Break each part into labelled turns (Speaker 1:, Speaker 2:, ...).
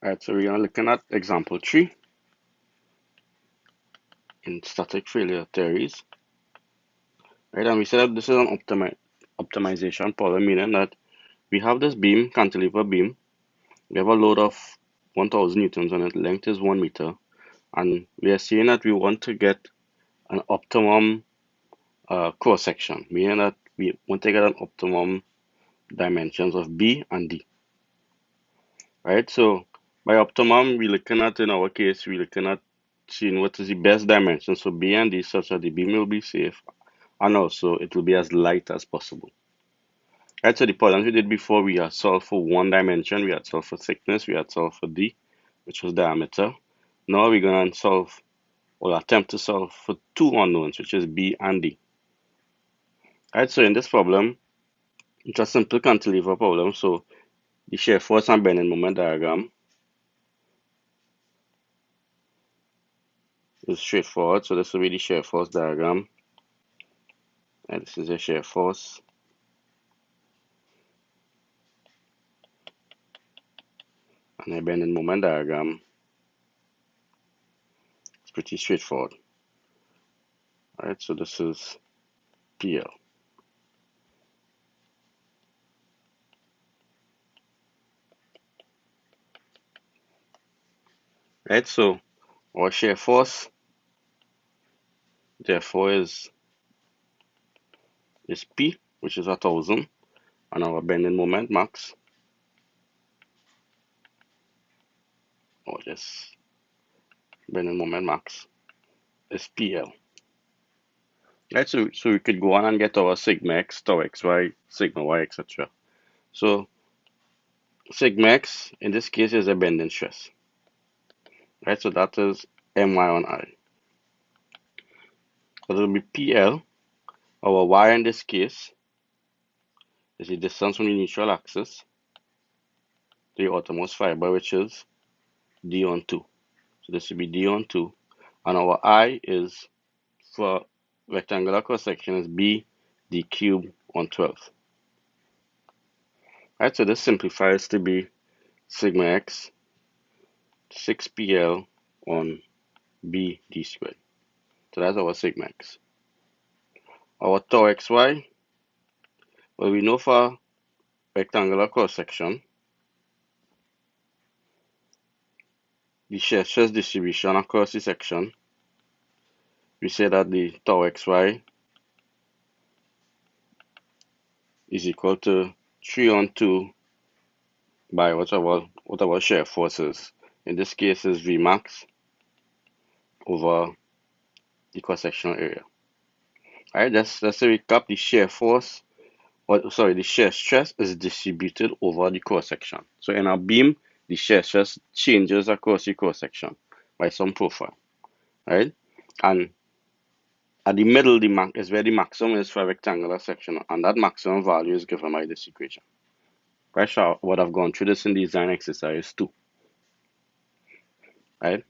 Speaker 1: Alright, so we are looking at example 3 in static failure theories. Right, and we said that this is an optimization problem, meaning that we have this beam, cantilever beam. We have a load of 1000 newtons on it, length is 1 meter, and we are saying that we want to get an optimum cross section, meaning that we want to get an optimum dimensions of B and D. Right, so by optimum, we're looking at, in our case, we're looking at seeing what is the best dimensions for B and D such that the beam will be safe and also it will be as light as possible. Right, so the problems we did before, we had solved for one dimension, we had solved for thickness, we had solved for D, which was diameter. Now we're going to solve, or attempt to solve for two unknowns, which is B and D. Right, so in this problem, it's a simple cantilever problem, so the shear force and bending moment diagram is straightforward. So this will be the shear force diagram, and this is the shear force. And the bending moment diagram is pretty straightforward. Alright, so this is PL. Right, so our shear force therefore is P, which is 1000, and our bending moment max, or just bending moment max, is PL. Right, so we could go on and get our sigma x, tau xy, sigma y, etc. So sigma x in this case is a bending stress. Right, so that is my on I. So it will be PL. Our y in this case is the distance from the neutral axis to the outermost fiber, which is d on 2. So this will be d on 2. And our I is, for rectangular cross section, is b d cubed on 12. Right, so this simplifies to be sigma x 6pl on b d squared. So that's our sigma x. Our tau xy, well, we know for rectangular cross section, the shear stress distribution across the section, we say that the tau xy is equal to 3 on 2 by whatever shear force is. In this case is V max over the cross-sectional area. Alright, let's recap. The shear force, the shear stress is distributed over the cross-section. So in our beam, the shear stress changes across the cross-section by some profile. Right? And at the middle, is where the maximum is for a rectangular section, and that maximum value is given by this equation. Right, so I would have gone through this in design exercise 2. Right?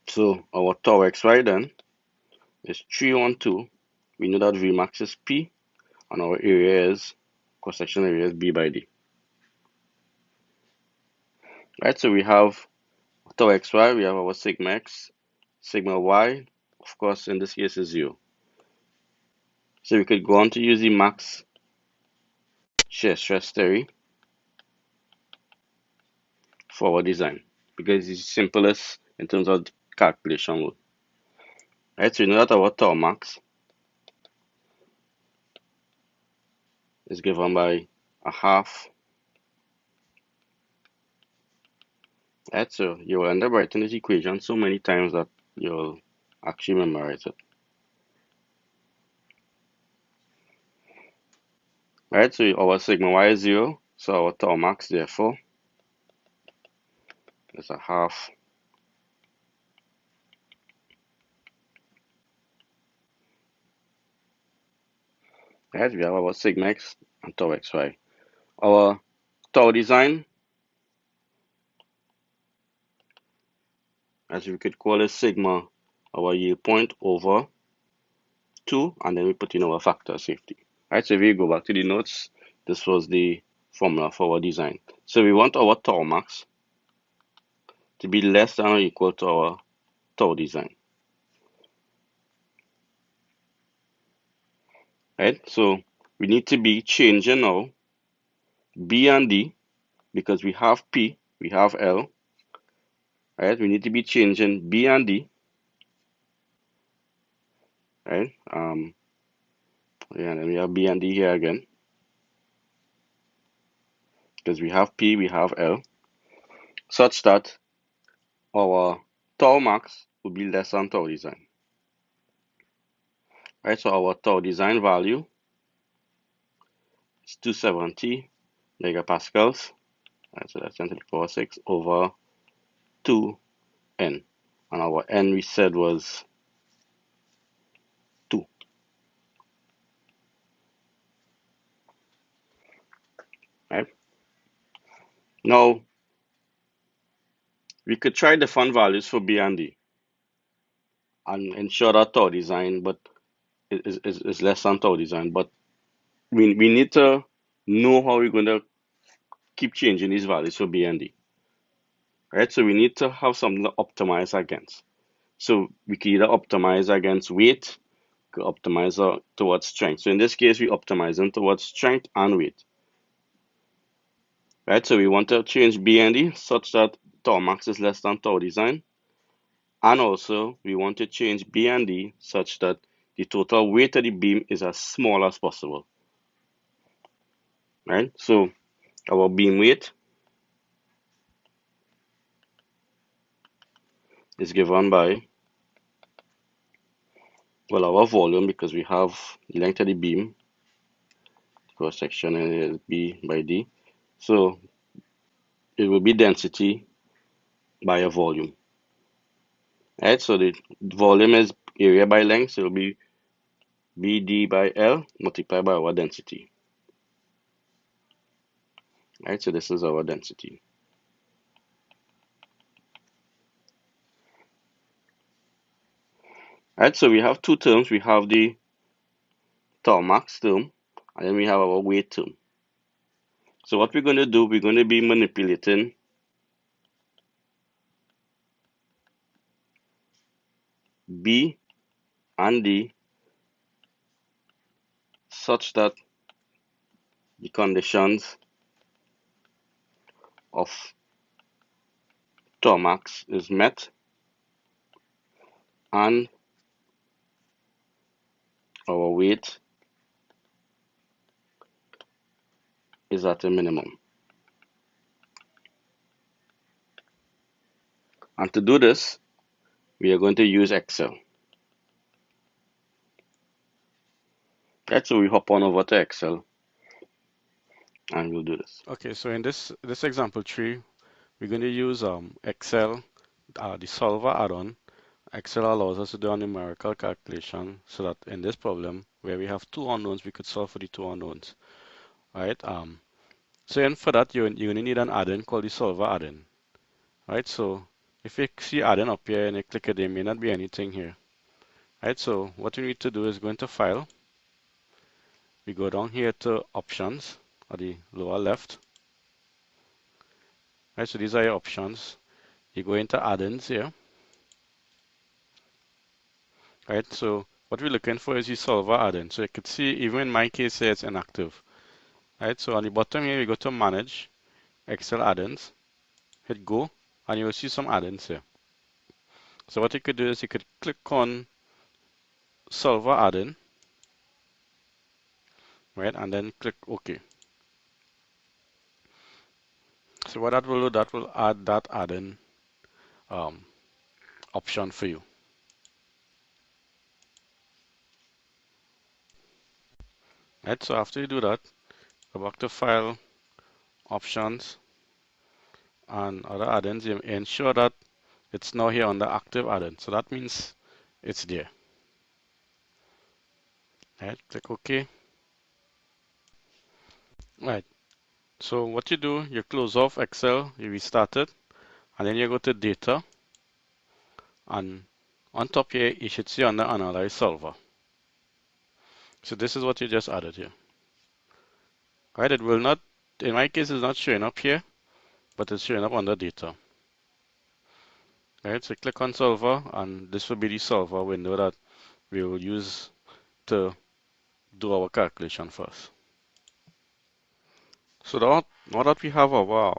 Speaker 1: So our tau xy then is 3 on 2. We know that Vmax is P, and our area is, cross-section area is B by D. Right, so we have tau xy, we have our sigma x, sigma y, of course in this case is 0. So we could go on to use the max shear stress theory for our design, because it's simplest in terms of calculation load. Right, so we know that our tau max is given by a half. Right, so you will end up writing this equation so many times that you'll actually memorize it. Right, so our sigma y is 0, so our tau max therefore is a half right, we have our sigma x and tau xy. Our tau design, as we could call it, sigma, our yield point over 2, and then we put in our factor of safety. Right, so if we go back to the notes, this was the formula for our design. So we want our tau max to be less than or equal to our Tau design. Right? So we need to be changing now B and D because we have P, we have L. Right? We need to be changing B and D. Right? Yeah, and then we have B and D here again because we have P, we have L, such that our tau max will be less than tau design. Right, so our tau design value is 270 megapascals. Right, so that's 10 to the power 6 over 2n. And our n we said was 2. Right? Now, we could try different values for B and D and ensure that tau design but is less than tau design. But we need to know how we're going to keep changing these values for B and D. Right? So we need to have something to optimize against. So we can either optimize against weight, we can optimize towards strength. So in this case, we optimizing towards strength and weight. Right? So we want to change B and D such that tau max is less than tau design. And also we want to change B and D such that the total weight of the beam is as small as possible. Right? So our beam weight is given by, well, our volume, because we have the length of the beam, cross section is B by D. So it will be density by a volume. Right, so the volume is area by length, so it will be BD by L multiplied by our density. Right, so this is our density. Right, so we have two terms. We have the tau max term, and then we have our weight term. So what we're going to do, we're going to be manipulating B and D such that the conditions of tau max is met and our weight is at a minimum. And to do this, we are going to use Excel. Right, so we hop on over to Excel and we'll do this.
Speaker 2: Okay, so in this example tree, we're going to use Excel, the solver add-on. Excel allows us to do a numerical calculation so that in this problem where we have two unknowns, we could solve for the two unknowns. Right? So and for that, you're going to need an add-in called the solver add-in. Right? So if you see add-in up here and you click it, there may not be anything here. Right? So what we need to do is go into File. We go down here to Options at the lower left. Right? So these are your options. You go into add-ins here. Right? So what we're looking for is the solver add-in. So you could see even in my case here it's inactive. Right? So on the bottom here we go to Manage Excel add-ins. Hit Go and you will see some add-ins here. So what you could do is you could click on Solver add-in, right, and then click OK. So what that will do, that will add that add-in option for you. Right, so after you do that, go back to File, Options, and other add-ins. You ensure that it's now here on the active add-in. So that means it's there. Right, click OK. Right, so what you do, you close off Excel, you restart it, and then you go to Data, and on top here, you should see under Analyze Solver. So this is what you just added here. Right, it will not, in my case, it's not showing up here, but it's showing up under Data. Right, so click on solver, and this will be the solver window that we will use to do our calculation first. So now that we have our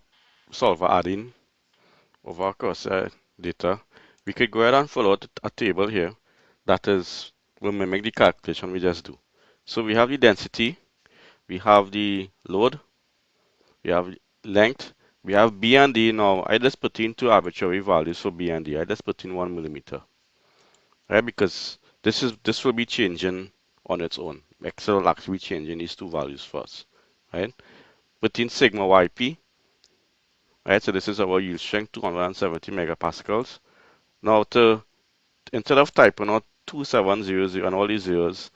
Speaker 2: solver add-in of our cursor data, we could go ahead and follow a table here that will mimic the calculation we just do. So we have the density, we have the load, we have length, we have B and D. Now I just put in two arbitrary values for B and D. I just put in 1 millimeter, right? Because this will be changing on its own. Excel will actually be changing these two values first, right? Put in sigma YP, right? So this is our yield strength, 270 megapascals. Now instead of typing out 2700 and all these zeros,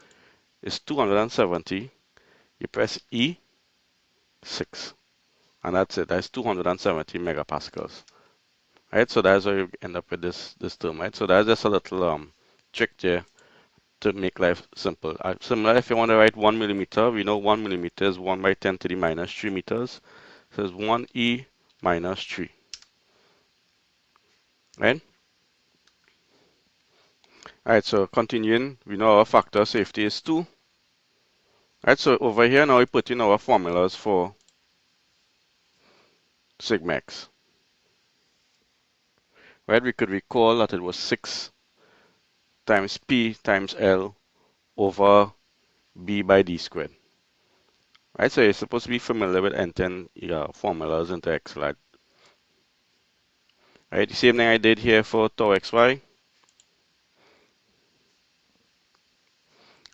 Speaker 2: it's 270. You press E6, and that's it. That's 270 megapascals. Right, so that's how you end up with this term, right? So that's just a little trick there to make life simple. Similar, if you want to write 1 millimeter, we know 1 millimeter is 1 by 10 to the minus 3 meters. So it's 1e minus 3, right? All right, so continuing, we know our factor of safety is 2. All right, so over here now we put in our formulas for sigma x. Right, we could recall that it was 6 times p times l over b by d squared. Right, so you're supposed to be familiar with entering your formulas into Excel. Right, the same thing I did here for tau xy.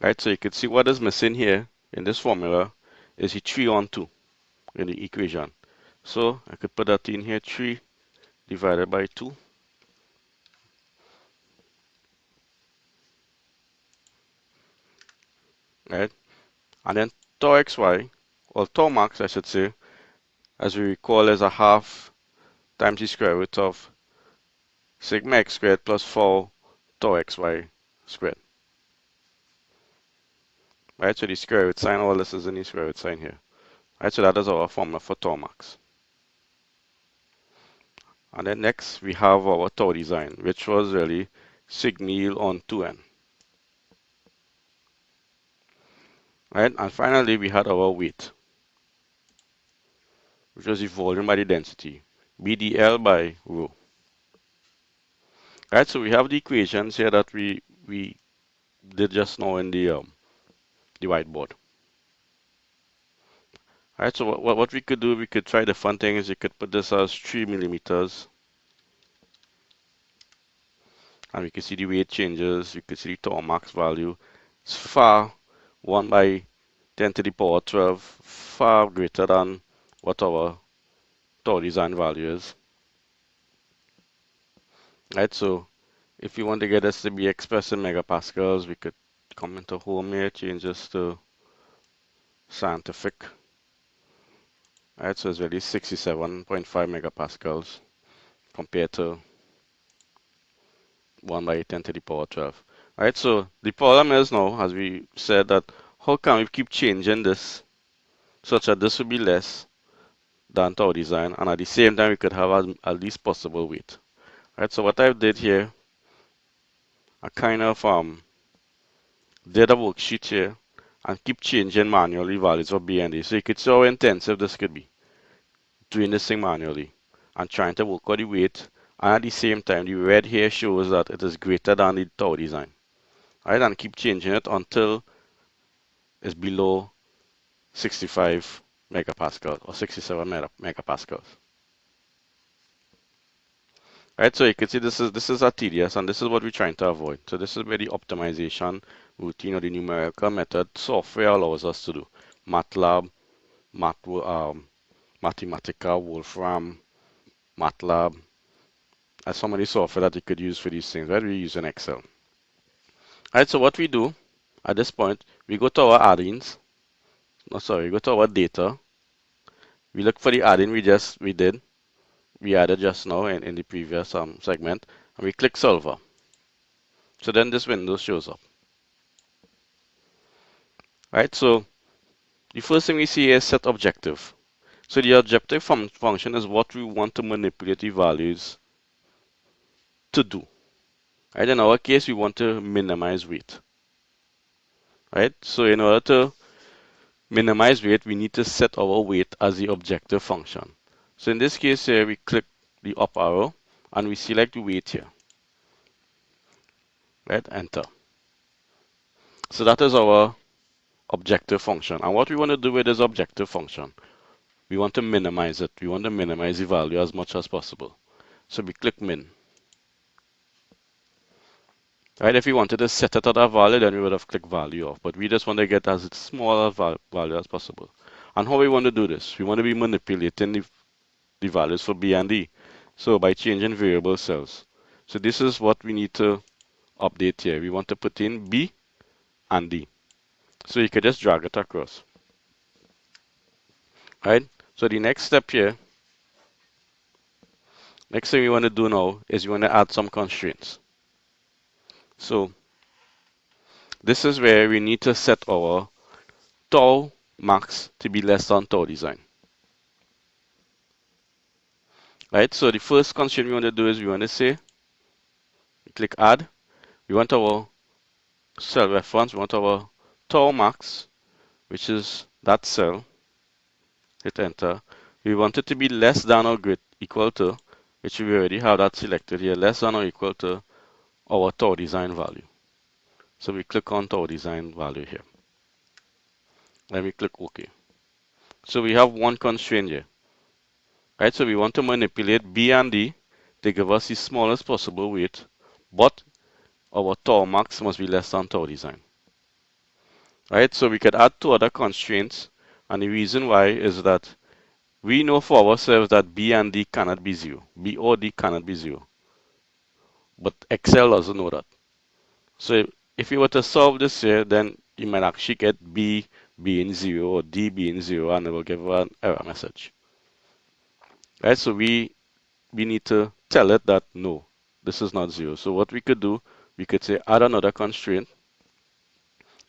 Speaker 2: Right, so you can see what is missing here in this formula is the 3 on 2 in the equation. So I could put that in here, 3 divided by 2. Right, and then tau xy, or tau max I should say, as we recall, is a half times the square root of sigma x squared plus 4 tau xy squared. Right, so the square root sign, all this is in the square root sign here. Right, so that is our formula for tau max. And then next we have our tau design, which was really sigma yield on 2n. Right, and finally we had our weight, which was the volume by the density, BDL by rho. Right, so we have the equations here that we did just now in the whiteboard. Alright, so what we could do, we could try different things. You could put this as 3 millimeters, and we could see the weight changes. We could see the tau max value. It's far 1 by 10 to the power 12, far greater than what our tau design value is. Right, so if you want to get this to be expressed in megapascals, we could come into home here, change this to scientific. Right, so it's really 67.5 megapascals compared to 1 by 10 to the power 12. Right, so the problem is now, as we said, that how can we keep changing this such that this will be less than tau design, and at the same time we could have at least possible weight. Right, so what I did here, I kind of did a worksheet here and keep changing manually values for B and D. So you could see how intensive this could be, doing this thing manually and trying to work out the weight. And at the same time, the red here shows that it is greater than the tau design. Right, and keep changing it until it's below 65 megapascals or 67 megapascals. Right, so you can see this is a tedious, and this is what we're trying to avoid. So this is where the optimization routine or the numerical method software allows us to do. MATLAB, Mathematica, Wolfram, MATLAB, and some of the software that you could use for these things. Right, we use in Excel. Right, so what we do at this point, we go to our add-ins. No, sorry, we go to our data. We look for the add-in we added just now in the previous segment, and we click solver. So then this window shows up. Right, so the first thing we see is set objective. So the objective function is what we want to manipulate the values to do. Right? In our case, we want to minimize weight. Right? So in order to minimize weight, we need to set our weight as the objective function. So in this case here, we click the up arrow and we select the weight here. Right? Enter. So that is our objective function. And what we want to do with this objective function, we want to minimize it. We want to minimize the value as much as possible. So we click min. Right? If we wanted to set it at a value, then we would have clicked value off. But we just want to get as small a value as possible. And how we want to do this? We want to be manipulating the values for B and D. So by changing variable cells. So this is what we need to update here. We want to put in B and D. So you could just drag it across. Right? So the next step here, next thing we want to do now is we want to add some constraints. So this is where we need to set our tau max to be less than tau design. Right? So the first constraint we want to do is we want to say, click add. We want our cell reference, we want our tau max, which is that cell. Hit enter. We want it to be less than or greater equal to, which we already have that selected here, less than or equal to our tau design value. So we click on tau design value here. Then we click OK. So we have one constraint here. Right? So we want to manipulate B and D to give us the smallest possible weight, but our tau max must be less than tau design. Right? So we could add two other constraints, and the reason why is that we know for ourselves that B and D cannot be 0. B or D cannot be 0. But Excel doesn't know that. So if you were to solve this here, then you might actually get B being 0 or D being 0, and it will give an error message. Right? So we need to tell it that no, this is not 0. So what we could do, we could say add another constraint.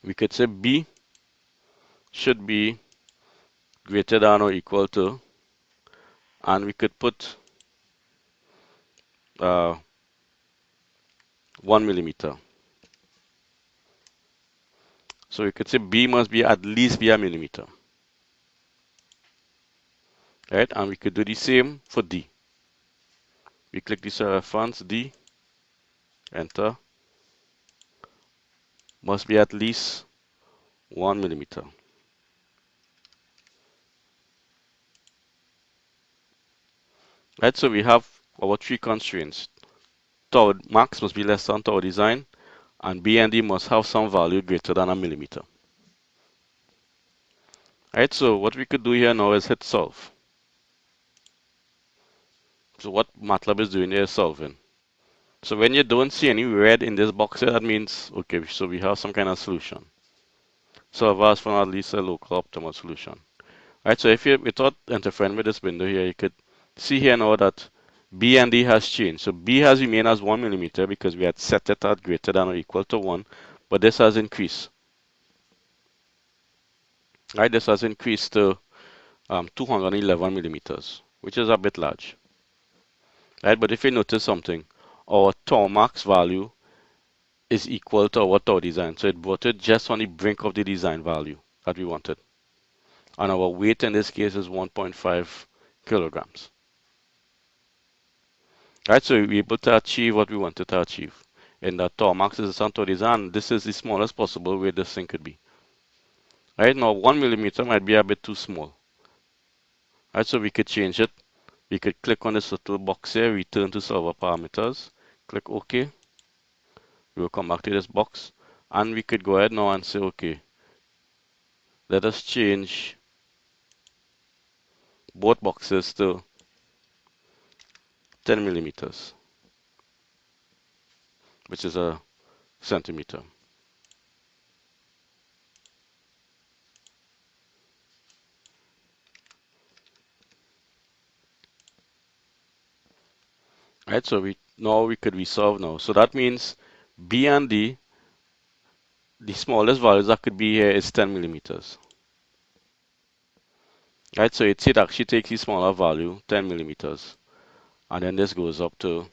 Speaker 2: We could say B should be greater than or equal to, and we could put 1 millimeter. So we could say B must be at least be a millimeter. Right? And we could do the same for D. We click the cell reference D, enter. Must be at least 1 millimeter. Right? So we have our three constraints. Tau max must be less than tau design, and B and D must have some value greater than a millimeter. Right? So what we could do here now is hit solve. So what MATLAB is doing here is solving. So when you don't see any red in this box here, that means, okay, so we have some kind of solution. Solve has found at least a local optimal solution. Right, so if you, without interfering with this window here, you could see here now that B and D has changed. So B has remained as 1 millimeter because we had set it at greater than or equal to 1, but this has increased. Right, this has increased to 211 millimeters, which is a bit large. Right, but if you notice something, our tau max value is equal to our tau design. So it brought it just on the brink of the design value that we wanted. And our weight in this case is 1.5 kilograms. Right, so we're able to achieve what we wanted to achieve. In that tau max is a tau design, this is the smallest possible way this thing could be. Right, now 1 millimeter might be a bit too small. Right, so we could change it. We could click on this little box here, return to server parameters, click OK. We will come back to this box, and we could go ahead now and say, okay, let us change both boxes to 10 millimeters, which is a centimeter. Right, so we could resolve now. So that means B and D, the smallest values that could be here is 10 millimeters. Right, so it actually takes the smaller value, 10 millimeters, and then this goes up to.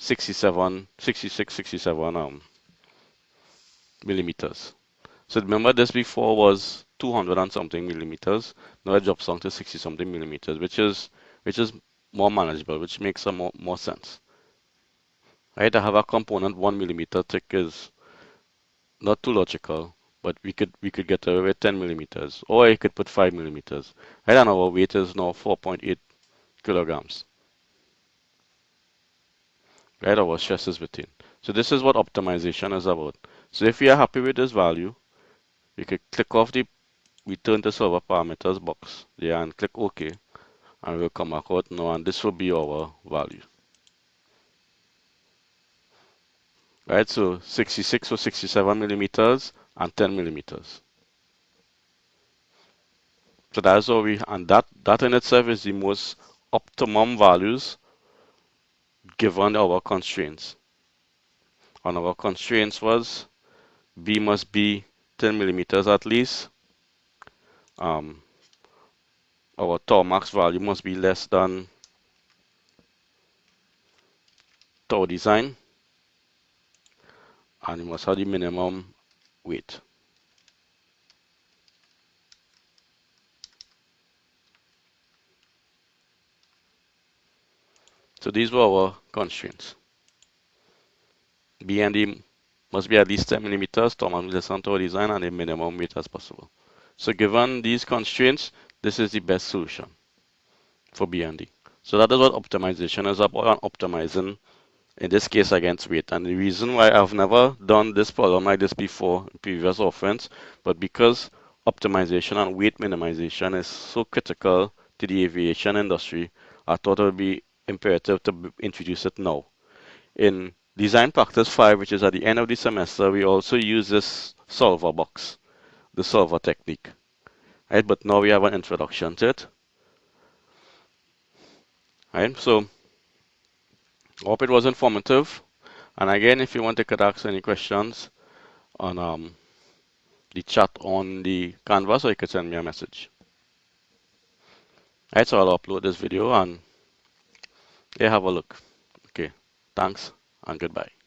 Speaker 2: 67, 66, 67 millimeters. So remember this before was 200 and something millimeters. Now it drops down to 60 something millimeters, which is more manageable, which makes some more sense. Right? I have a component 1 millimeter thick is not too logical, but we could get away with 10 millimeters, or I could put 5 millimeters. Right? And our weight is now 4.8 kilograms. Right? Our stress is within. So this is what optimization is about. So if we are happy with this value, we could click off the return to server parameters box there and click OK, and we'll come back out now, and this will be our value. Right? So 66 or 67 millimeters and 10 millimeters. So that's how and that in itself is the most optimum values given our constraints. And our constraints was B must be 10 millimeters at least. Um, our tau max value must be less than tau design, and it must have the minimum weight. So these were our constraints. B and D must be at least 10 millimeters, tau max less than tau design, and a minimum weight as possible. So given these constraints, this is the best solution for B and D. So that is what optimization is about, optimizing in this case against weight. And the reason why I've never done this problem like this before in previous offense, but because optimization and weight minimization is so critical to the aviation industry, I thought it would be imperative to introduce it now. In Design Practice 5, which is at the end of the semester, we also use this solver box, the solver technique. Right? But now we have an introduction to it. Right? So I hope it was informative. And again, if you want to could ask any questions on the chat on the Canvas, or you could send me a message. Alright, so I'll upload this video and yeah, have a look. Okay, thanks and goodbye.